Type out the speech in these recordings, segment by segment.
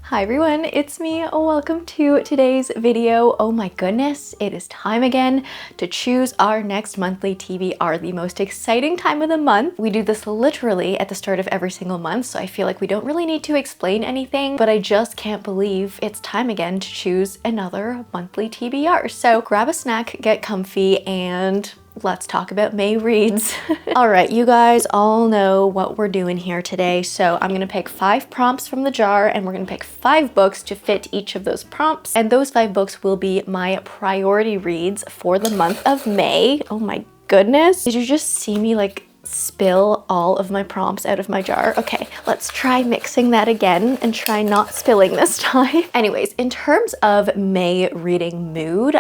Hi everyone, it's me. Welcome to today's video. Oh my goodness, it is time again to choose our next monthly TBR, the most exciting time of the month. We do this literally at the start of every single month, so I feel like we don't really need to explain anything, but I just can't believe it's time again to choose another monthly TBR. So grab a snack, get comfy, and let's talk about May reads. All right, you guys all know what we're doing here today. So I'm gonna pick 5 prompts from the jar and we're gonna pick 5 books to fit each of those prompts. And those 5 books will be my priority reads for the month of May. Oh my goodness. Did you just see me like spill all of my prompts out of my jar? Okay, let's try mixing that again and try not spilling this time. Anyways, in terms of May reading mood,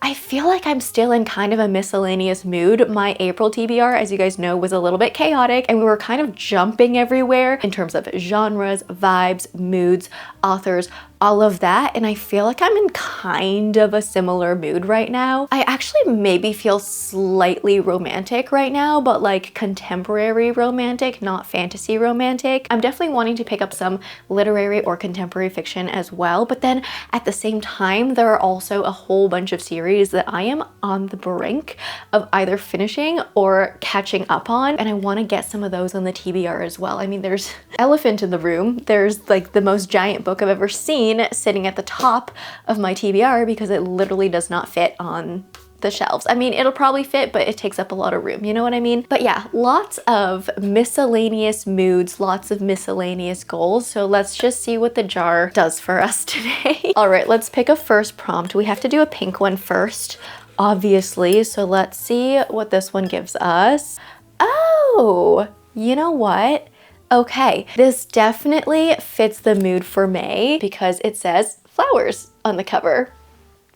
I feel like I'm still in kind of a miscellaneous mood. My April TBR, as you guys know, was a little bit chaotic and we were kind of jumping everywhere in terms of genres, vibes, moods, authors, all of that. And I feel like I'm in kind of a similar mood right now. I actually maybe feel slightly romantic right now, but like contemporary romantic, not fantasy romantic. I'm definitely wanting to pick up some literary or contemporary fiction as well. But then at the same time, there are also a whole bunch of series that I am on the brink of either finishing or catching up on, and I want to get some of those on the TBR as well. I mean, there's elephant in the room. There's like the most giant book I've ever seen sitting at the top of my TBR because it literally does not fit on the shelves. I mean, it'll probably fit, but it takes up a lot of room, you know what I mean? But yeah, lots of miscellaneous moods, lots of miscellaneous goals. So let's just see what the jar does for us today. All right, let's pick a first prompt. We have to do a pink one first, obviously. So let's see what this one gives us. Oh, you know what? Okay, this definitely fits the mood for May because it says flowers on the cover.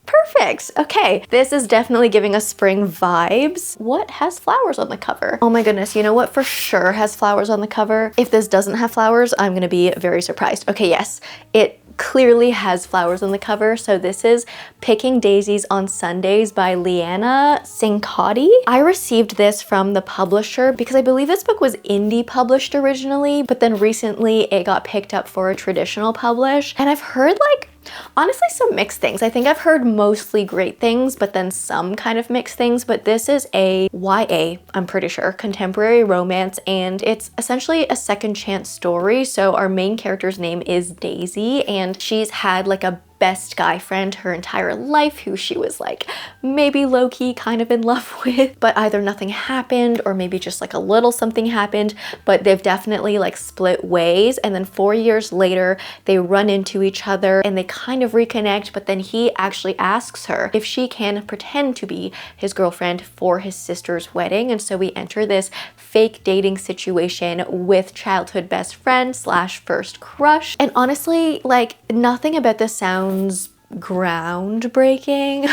Perfect. Okay, this is definitely giving us spring vibes. What has flowers on the cover? Oh my goodness, you know what for sure has flowers on the cover? If this doesn't have flowers, I'm gonna be very surprised. Okay, yes, it clearly has flowers on the cover. So this is Picking Daisies on Sundays by Liana, Cincotti. I received this from the publisher because I believe this book was indie published originally, but then recently it got picked up for a traditional publish. And I've heard like, honestly, some mixed things. I think I've heard mostly great things, but then some kind of mixed things. But this is a YA, I'm pretty sure, contemporary romance, and it's essentially a second chance story. So our main character's name is Daisy, and she's had like a best guy friend her entire life who she was like maybe low-key kind of in love with, but either nothing happened or maybe just like a little something happened, but they've definitely like split ways. And then 4 years later they run into each other and they kind of reconnect, but then he actually asks her if she can pretend to be his girlfriend for his sister's wedding. And so we enter this fake dating situation with childhood best friend slash first crush. And honestly, like nothing about this sounds groundbreaking.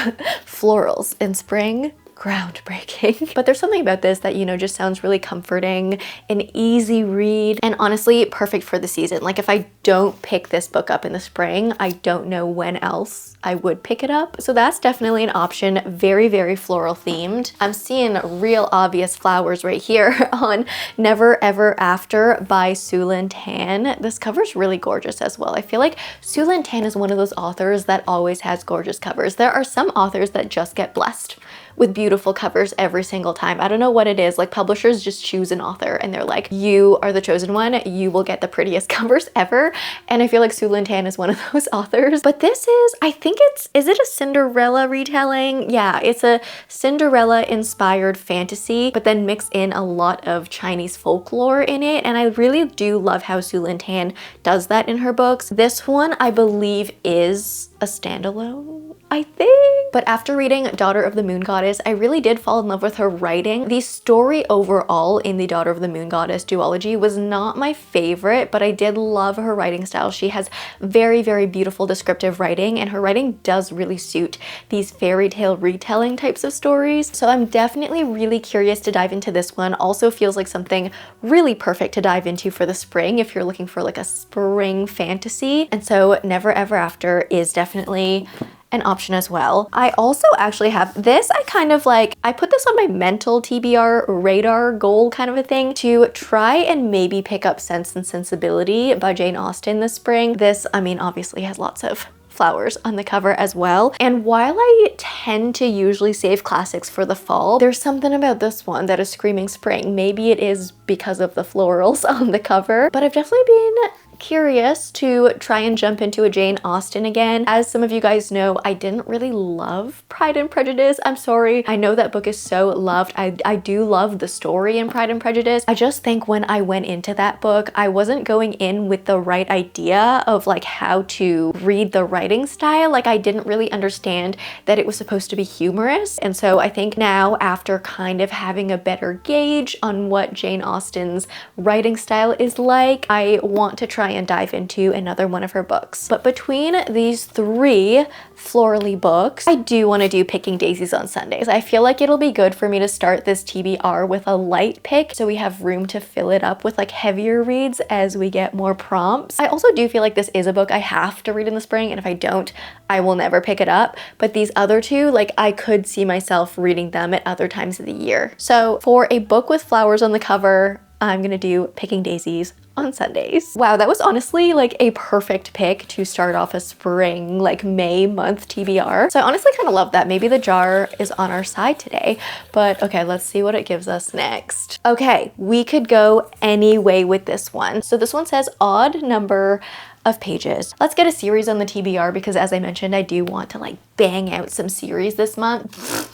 Florals in spring, groundbreaking. But there's something about this that, you know, just sounds really comforting, an easy read, and honestly perfect for the season. Like if I don't pick this book up in the spring, I don't know when else I would pick it up. So that's definitely an option. Very, very floral themed. I'm seeing real obvious flowers right here on Never Ever After by Sulin Tan. This cover's really gorgeous as well. I feel like Sulin Tan is one of those authors that always has gorgeous covers. There are some authors that just get blessed with beautiful covers every single time. I don't know what it is. Like publishers just choose an author and they're like, you are the chosen one. You will get the prettiest covers ever. And I feel like Sulin Tan is one of those authors. But this is, I think is it a Cinderella retelling? Yeah, it's a Cinderella inspired fantasy, but then mix in a lot of Chinese folklore in it. And I really do love how Sulin Tan does that in her books. This one, I believe, is a standalone, I think. But after reading Daughter of the Moon Goddess, I really did fall in love with her writing. The story overall in the Daughter of the Moon Goddess duology was not my favorite, but I did love her writing style. She has very, very beautiful descriptive writing, and her writing does really suit these fairy tale retelling types of stories. So I'm definitely really curious to dive into this one. Also feels like something really perfect to dive into for the spring if you're looking for like a spring fantasy. And so Never Ever After is definitely an option as well. I also actually have this. I kind of like, I put this on my mental TBR radar goal kind of a thing to try and maybe pick up Sense and Sensibility by Jane Austen this spring. This, I mean, obviously has lots of flowers on the cover as well. And while I tend to usually save classics for the fall, there's something about this one that is screaming spring. Maybe it is because of the florals on the cover, but I've definitely been curious to try and jump into a Jane Austen again. As some of you guys know, I didn't really love Pride and Prejudice. I'm sorry. I know that book is so loved. I do love the story in Pride and Prejudice. I just think when I went into that book, I wasn't going in with the right idea of like how to read the writing style. Like I didn't really understand that it was supposed to be humorous. And so I think now, after kind of having a better gauge on what Jane Austen's writing style is like, I want to try and dive into another one of her books. But between these three florally books, I do want to do Picking Daisies on Sundays. I feel like it'll be good for me to start this TBR with a light pick so we have room to fill it up with like heavier reads as we get more prompts. I also do feel like this is a book I have to read in the spring, and if I don't, I will never pick it up. But these other two, like I could see myself reading them at other times of the year. So for a book with flowers on the cover, I'm gonna do Picking Daisies on Sundays. Wow, that was honestly like a perfect pick to start off a spring, like May month TBR. So I honestly kind of love that. Maybe the jar is on our side today, but okay, let's see what it gives us next. Okay, we could go any way with this one. So this one says odd number of pages. Let's get a series on the TBR because, as I mentioned, I do want to like bang out some series this month.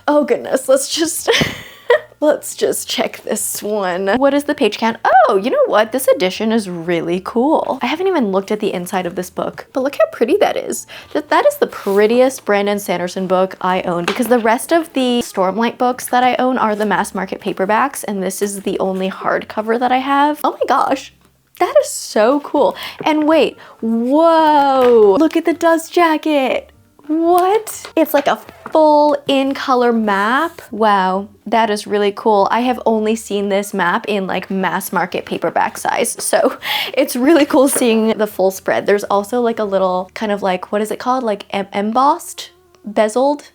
Oh goodness, let's just let's just check this one. What is the page count? Oh, you know what? This edition is really cool. I haven't even looked at the inside of this book, but look how pretty that is. That is the prettiest Brandon Sanderson book I own, because the rest of the Stormlight books that I own are the mass market paperbacks, and this is the only hardcover that I have. Oh my gosh. That is so cool. And wait, whoa, look at the dust jacket. What? It's like a full in-color map. Wow, that is really cool. I have only seen this map in like mass market paperback size, so it's really cool seeing the full spread. There's also like a little kind of like, what is it called? Like embossed, bezeled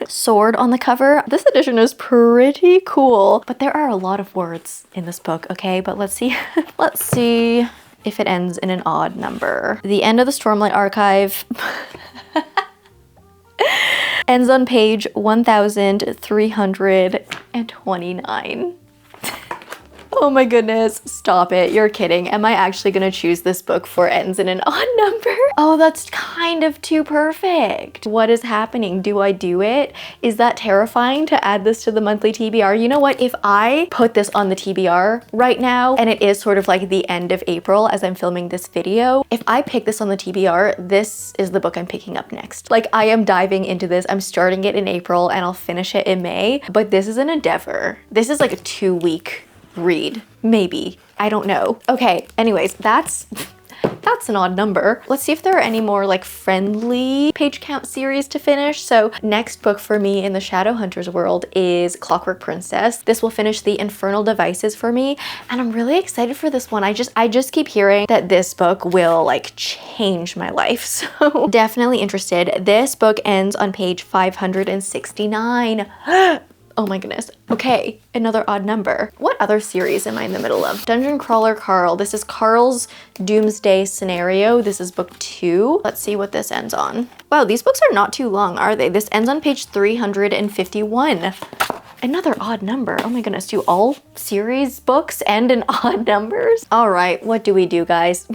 sword on the cover. This edition is pretty cool, but there are a lot of words in this book, okay? But let's see. Let's see if it ends in an odd number. The end of the Stormlight archive ends on page 1329. Oh my goodness, stop it. You're kidding. Am I actually gonna choose this book for ends in an odd number? Oh, that's kind of too perfect. What is happening? Do I do it? Is that terrifying to add this to the monthly TBR? You know what? If I put this on the TBR right now, and it is sort of like the end of April as I'm filming this video, if I pick this on the TBR, this is the book I'm picking up next. Like I am diving into this. I'm starting it in April and I'll finish it in May, but this is an endeavor. This is like a 2-week read, maybe. I don't know. Okay, anyways, that's an odd number. Let's see if there are any more like friendly page count series to finish. So next book for me in the Shadowhunters world is Clockwork Princess. This will finish the Infernal Devices for me, and I'm really excited for this one. I just keep hearing that this book will like change my life, so definitely interested. This book ends on page 569. Oh my goodness. Okay, another odd number. What other series am I in the middle of? Dungeon Crawler Carl. This is Carl's Doomsday Scenario. This is book 2. Let's see what this ends on. Wow, these books are not too long, are they? This ends on page 351. Another odd number. Oh my goodness, do all series books end in odd numbers? All right, what do we do, guys?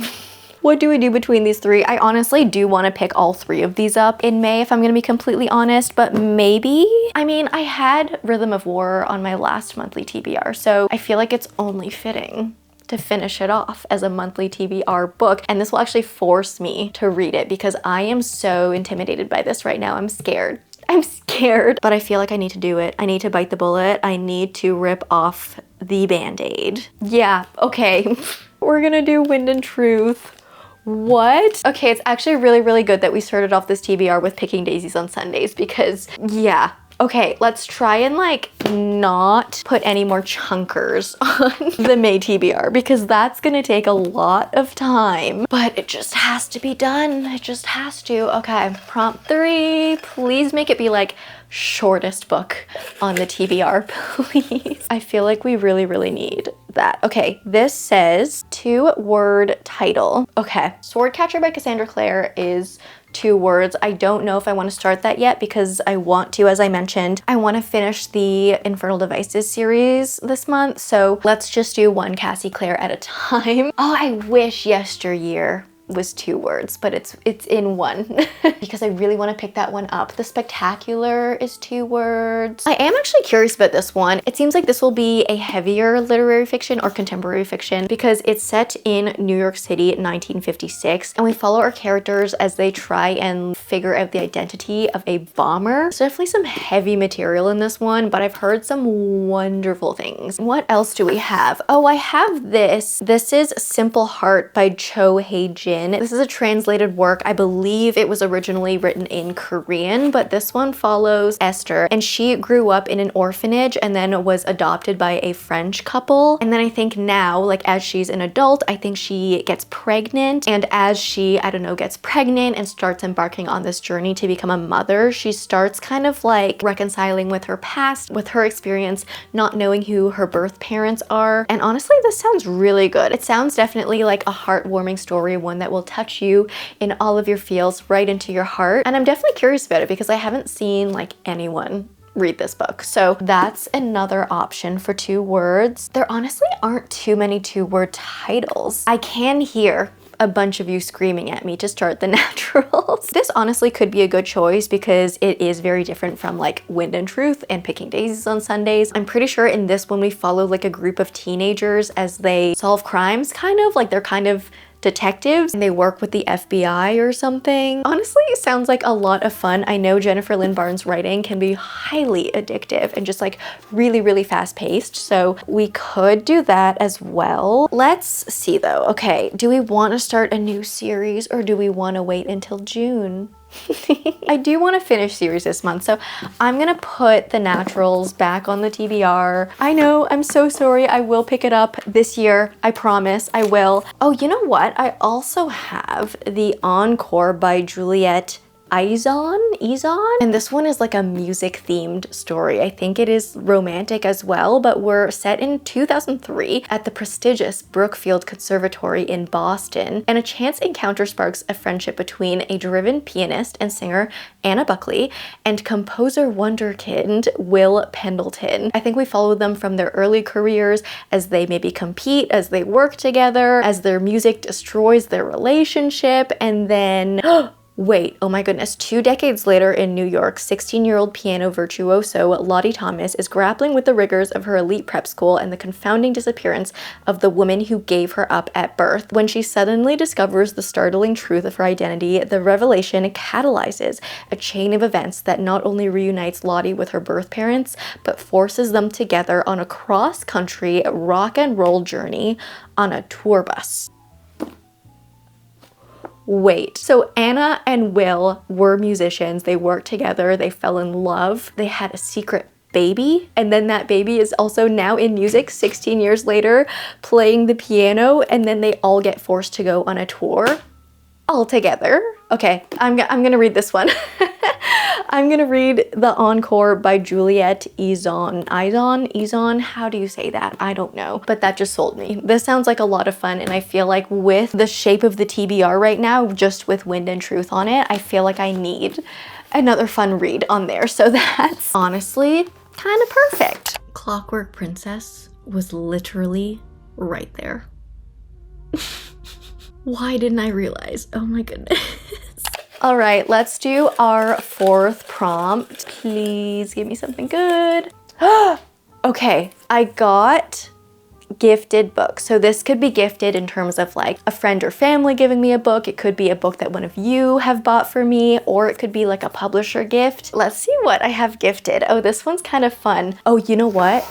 What do we do between these three? I honestly do want to pick all three of these up in May, if I'm going to be completely honest, but maybe, I mean, I had Rhythm of War on my last monthly TBR, so I feel like it's only fitting to finish it off as a monthly TBR book, and this will actually force me to read it because I am so intimidated by this right now. I'm scared. I'm scared, but I feel like I need to do it. I need to bite the bullet. I need to rip off the Band-Aid. Yeah, okay. We're gonna do Wind and Truth. What? Okay, it's actually really, really good that we started off this TBR with Picking Daisies on Sundays because, yeah, Okay, let's try and like not put any more chunkers on the May TBR because that's gonna take a lot of time, but it just has to be done. It just has to. Okay, prompt 3, please make it be like shortest book on the TBR, please. I feel like we really need that. Okay, this says 2-word title. Okay, Swordcatcher by Cassandra Clare is 2 words. I don't know if I want to start that yet because I want to, as I mentioned, I want to finish the Infernal Devices series this month. So let's just do one Cassie Clare at a time. Oh, I wish Yesteryear was 2 words, but it's in one because I really want to pick that one up. The Spectacular is 2 words. I am actually curious about this one. It seems like this will be a heavier literary fiction or contemporary fiction because it's set in New York City in 1956 and we follow our characters as they try and figure out the identity of a bomber. So definitely some heavy material in this one, but I've heard some wonderful things. What else do we have? Oh, I have this. This is Simple Heart by Cho Hae-jin. This is a translated work. I believe it was originally written in Korean, but this one follows Esther, and she grew up in an orphanage and then was adopted by a French couple. And then I think now, like as she's an adult, I think she gets pregnant, and as she, I don't know, gets pregnant and starts embarking on this journey to become a mother, she starts kind of like reconciling with her past, with her experience, not knowing who her birth parents are. And honestly, this sounds really good. It sounds definitely like a heartwarming story, one that will touch you in all of your feels, right into your heart. And I'm definitely curious about it because I haven't seen like anyone read this book. So that's another option for 2 words. There honestly aren't too many 2-word titles. I can hear a bunch of you screaming at me to start the naturals. This honestly could be a good choice because it is very different from like Wind and Truth and Picking Daisies on Sundays. I'm pretty sure in this one we follow like a group of teenagers as they solve crimes, kind of like they're kind of detectives and they work with the FBI or something. Honestly, it sounds like a lot of fun. I know Jennifer Lynn Barnes' writing can be highly addictive and just like really fast paced. So we could do that as well. Let's see though. Okay, do we want to start a new series or do we want to wait until June? I do want to finish series this month, so I'm gonna put the naturals back on the TBR. I know, I'm so sorry. I will pick it up this year. I promise I will. Oh, you know what? I also have the Encore by Juliet, Izon? And this one is like a music themed story. I think it is romantic as well, but we're set in 2003 at the prestigious Brookfield Conservatory in Boston. And a chance encounter sparks a friendship between a driven pianist and singer, Anna Buckley, and composer wonderkind, Will Pendleton. I think we follow them from their early careers as they maybe compete, as they work together, as their music destroys their relationship, and then wait, oh my goodness, 2 decades later in New York, 16-year-old piano virtuoso Lottie Thomas is grappling with the rigors of her elite prep school and the confounding disappearance of the woman who gave her up at birth. When she suddenly discovers the startling truth of her identity, the revelation catalyzes a chain of events that not only reunites Lottie with her birth parents, but forces them together on a cross-country rock and roll journey on a tour bus. Wait, so Anna and Will were musicians, they worked together, they fell in love, they had a secret baby, and then that baby is also now in music 16 years later, playing the piano, and then they all get forced to go on a tour all together. Okay, I'm gonna read this one. I'm gonna read the Encore by Juliet, Izon, how do you say that? I don't know, but that just sold me. This sounds like a lot of fun, and I feel like with the shape of the TBR right now, just with Wind and Truth on it, I feel like I need another fun read on there, so that's honestly kind of perfect. Clockwork Princess was literally right there. Why didn't I realize? Oh my goodness. All right, let's do our 4th prompt. Please give me something good. Okay, I got gifted books. So this could be gifted in terms of like a friend or family giving me a book. It could be a book that one of you have bought for me, or it could be like a publisher gift. Let's see what I have gifted. Oh, this one's kind of fun. Oh, you know what?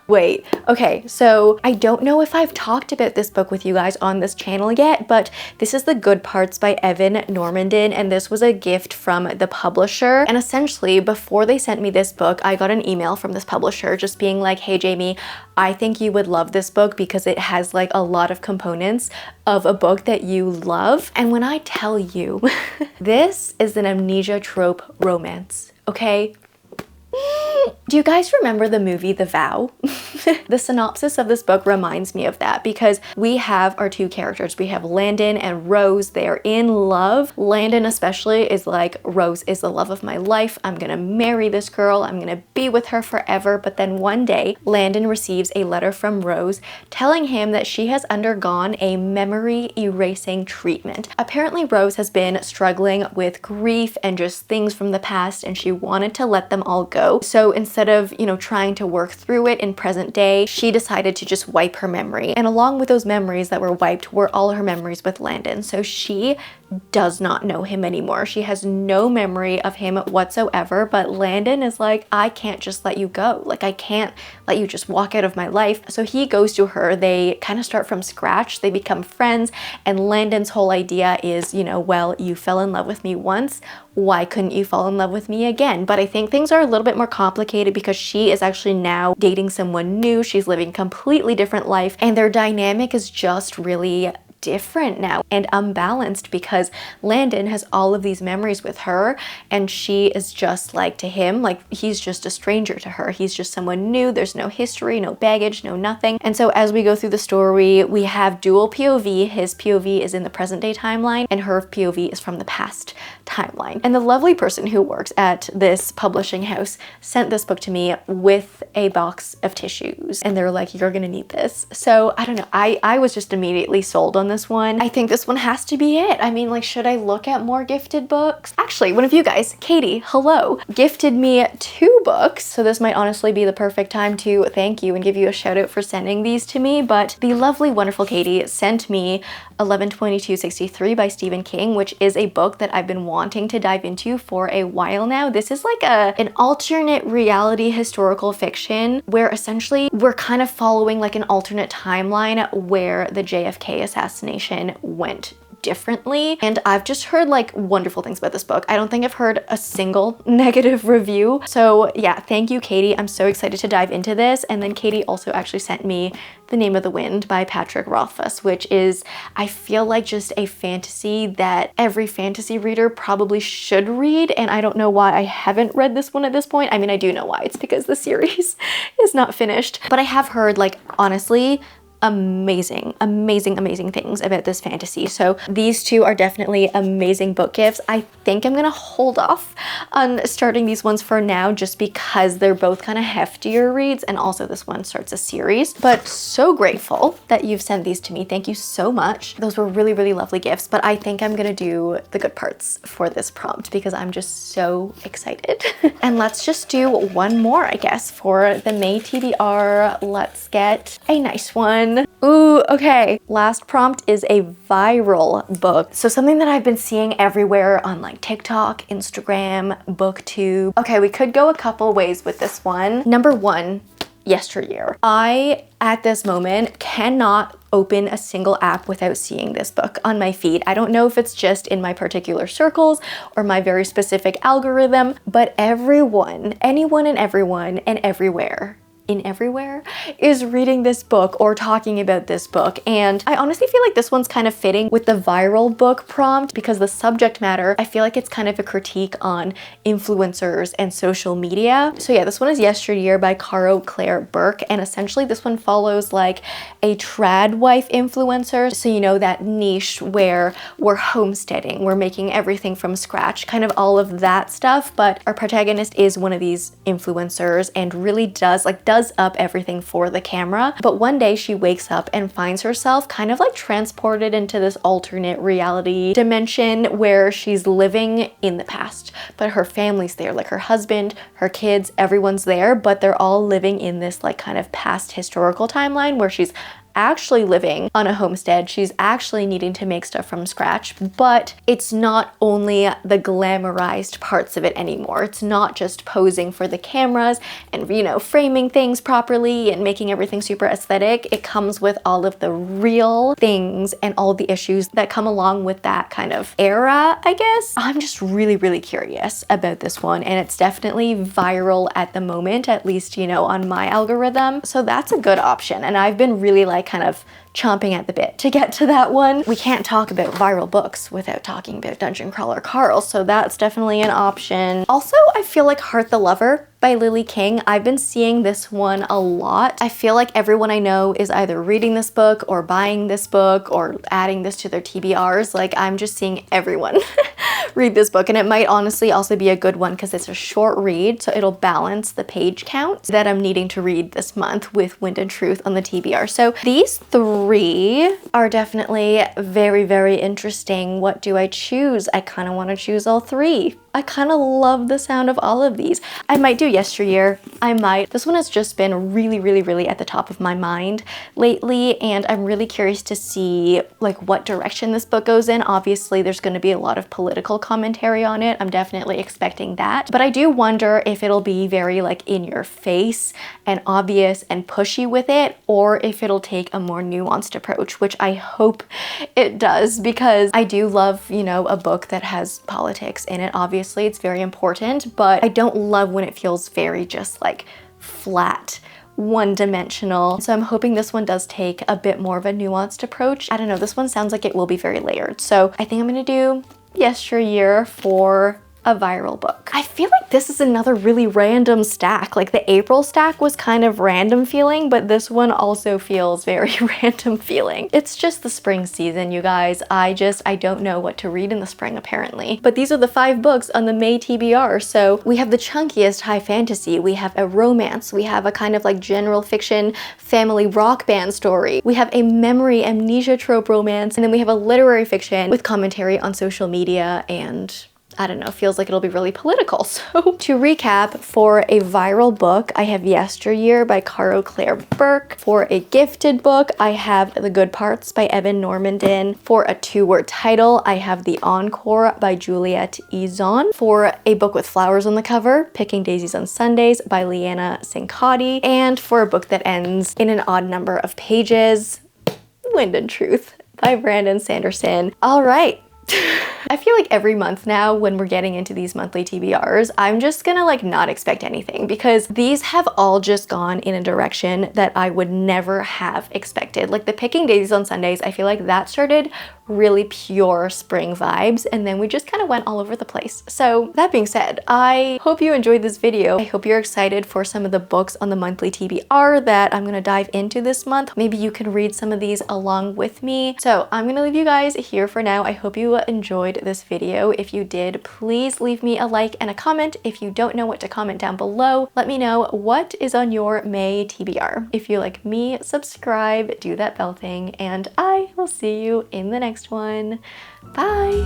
Wait, okay, so I don't know if I've talked about this book with you guys on this channel yet, but this is The Good Parts by Evann Normandin, and this was a gift from the publisher. And essentially, before they sent me this book, I got an email from this publisher just being like, hey Jamie, I think you would love this book because it has like a lot of components of a book that you love. And when I tell you, this is an amnesia trope romance, okay? Do you guys remember the movie The Vow? The synopsis of this book reminds me of that because we have our two characters. We have Landon and Rose. They are in love. Landon especially is like, Rose is the love of my life. I'm gonna marry this girl. I'm gonna be with her forever. But then one day, Landon receives a letter from Rose telling him that she has undergone a memory erasing treatment. Apparently, Rose has been struggling with grief and just things from the past, and she wanted to let them all go. So instead of, you know, trying to work through it in present day, she decided to just wipe her memory. And along with those memories that were wiped were all her memories with Landon. So she does not know him anymore. She has no memory of him whatsoever, but Landon is like, I can't just let you go. Like, I can't let you just walk out of my life. So he goes to her. They kind of start from scratch. They become friends. And Landon's whole idea is, you know, well, you fell in love with me once. Why couldn't you fall in love with me again? But I think things are a little bit more complicated because she is actually now dating someone new. She's living a completely different life, and their dynamic is just really different now and unbalanced because Landon has all of these memories with her and she is just like, to him, like he's just a stranger to her. He's just someone new. There's no history, no baggage, no nothing. And so as we go through the story, we have dual POV. His POV is in the present day timeline and her POV is from the past timeline. And the lovely person who works at this publishing house sent this book to me with a box of tissues and they were like, you're gonna need this. So I don't know, I was just immediately sold on this one. I think this one has to be it. I mean, like, should I look at more gifted books? Actually, one of you guys, Katie, hello, gifted me 2 books. So this might honestly be the perfect time to thank you and give you a shout out for sending these to me. But the lovely, wonderful Katie sent me 11/22/63 by Stephen King, which is a book that I've been wanting to dive into for a while now. This is like an alternate reality historical fiction where essentially we're kind of following like an alternate timeline where the JFK assassination went differently. And I've just heard like wonderful things about this book. I don't think I've heard a single negative review. So yeah, thank you, Katie. I'm so excited to dive into this. And then Katie also actually sent me The Name of the Wind by Patrick Rothfuss, which is, I feel like, just a fantasy that every fantasy reader probably should read. And I don't know why I haven't read this one at this point. I mean, I do know why. It's because the series is not finished. But I have heard, like, honestly, amazing things about this fantasy. So these 2 are definitely amazing book gifts. I think I'm gonna hold off on starting these ones for now just because they're both kind of heftier reads, and also this one starts a series. But so grateful that you've sent these to me. Thank you so much. Those were really, really lovely gifts, but I think I'm gonna do the good parts for this prompt because I'm just so excited. And let's just do one more, I guess, for the May TBR. Let's get a nice one. Ooh, okay. Last prompt is a viral book. So something that I've been seeing everywhere on like TikTok, Instagram, BookTube. Okay, we could go a couple ways with this one. Number 1, Yesteryear. I, at this moment, cannot open a single app without seeing this book on my feed. I don't know if it's just in my particular circles or my very specific algorithm, but everyone, anyone and everyone and everywhere is reading this book or talking about this book. And I honestly feel like this one's kind of fitting with the viral book prompt because the subject matter, I feel like it's kind of a critique on influencers and social media. So yeah, this one is Yesteryear by Caro Burke. And essentially this one follows like a trad wife influencer. So you know, that niche where we're homesteading, we're making everything from scratch, kind of all of that stuff. But our protagonist is one of these influencers and really does up everything for the camera. But one day she wakes up and finds herself kind of like transported into this alternate reality dimension where she's living in the past, but her family's there, like her husband, her kids, everyone's there, but they're all living in this like kind of past historical timeline where she's actually living on a homestead. She's actually needing to make stuff from scratch, but it's not only the glamorized parts of it anymore. It's not just posing for the cameras and, you know, framing things properly and making everything super aesthetic. It comes with all of the real things and all the issues that come along with that kind of era, I guess. I'm just really, really curious about this one, and it's definitely viral at the moment, at least, you know, on my algorithm. So that's a good option, and I've been really like kind of chomping at the bit to get to that one. We can't talk about viral books without talking about Dungeon Crawler Caro, so that's definitely an option. Also, I feel like Heart the Lover by Lily King. I've been seeing this one a lot. I feel like everyone I know is either reading this book or buying this book or adding this to their TBRs. Like, I'm just seeing everyone read this book, and it might honestly also be a good one because it's a short read, so it'll balance the page count that I'm needing to read this month with Wind and Truth on the TBR. So these three are definitely very, very interesting. What do I choose? I kind of want to choose all three. I kind of love the sound of all of these. I might do Yesteryear. I might. This one has just been really, really, really at the top of my mind lately, and I'm really curious to see like what direction this book goes in. Obviously, there's going to be a lot of political commentary on it. I'm definitely expecting that, but I do wonder if it'll be very like in your face and obvious and pushy with it, or if it'll take a more nuanced approach, which I hope it does, because I do love, you know, a book that has politics in it. Obviously, it's very important, but I don't love when it feels very just like flat, one-dimensional. So I'm hoping this one does take a bit more of a nuanced approach. I don't know, this one sounds like it will be very layered. So I think I'm gonna do Yesteryear for a viral book. I feel like this is another really random stack. Like the April stack was kind of random feeling, but this one also feels very random feeling. It's just the spring season, you guys. I don't know what to read in the spring apparently. But these are the 5 books on the May TBR. So we have the chunkiest high fantasy, we have a romance, we have a kind of like general fiction family rock band story, we have a memory amnesia trope romance, and then we have a literary fiction with commentary on social media and I don't know, feels like it'll be really political. So to recap, for a viral book, I have Yesteryear by Caro Burke. For a gifted book, I have The Good Parts by Evann Normandin. For a 2-word title, I have The Encore by Juliet Izon. For a book with flowers on the cover, Picking Daisies on Sundays by Liana Cincotti. And for a book that ends in an odd number of pages, Wind and Truth by Sanderson. All right. I feel like every month now when we're getting into these monthly TBRs, I'm just gonna like not expect anything, because these have all just gone in a direction that I would never have expected. Like the Picking Daisies on Sundays, I feel like that started really pure spring vibes, and then we just kind of went all over the place. So that being said, I hope you enjoyed this video. I hope you're excited for some of the books on the monthly TBR that I'm gonna dive into this month. Maybe you can read some of these along with me. So I'm gonna leave you guys here for now. I hope you enjoyed this video. If you did, please leave me a like and a comment. If you don't know what to comment down below, let me know what is on your May TBR. If you like me, subscribe, do that bell thing, and I will see you in the next one. Bye!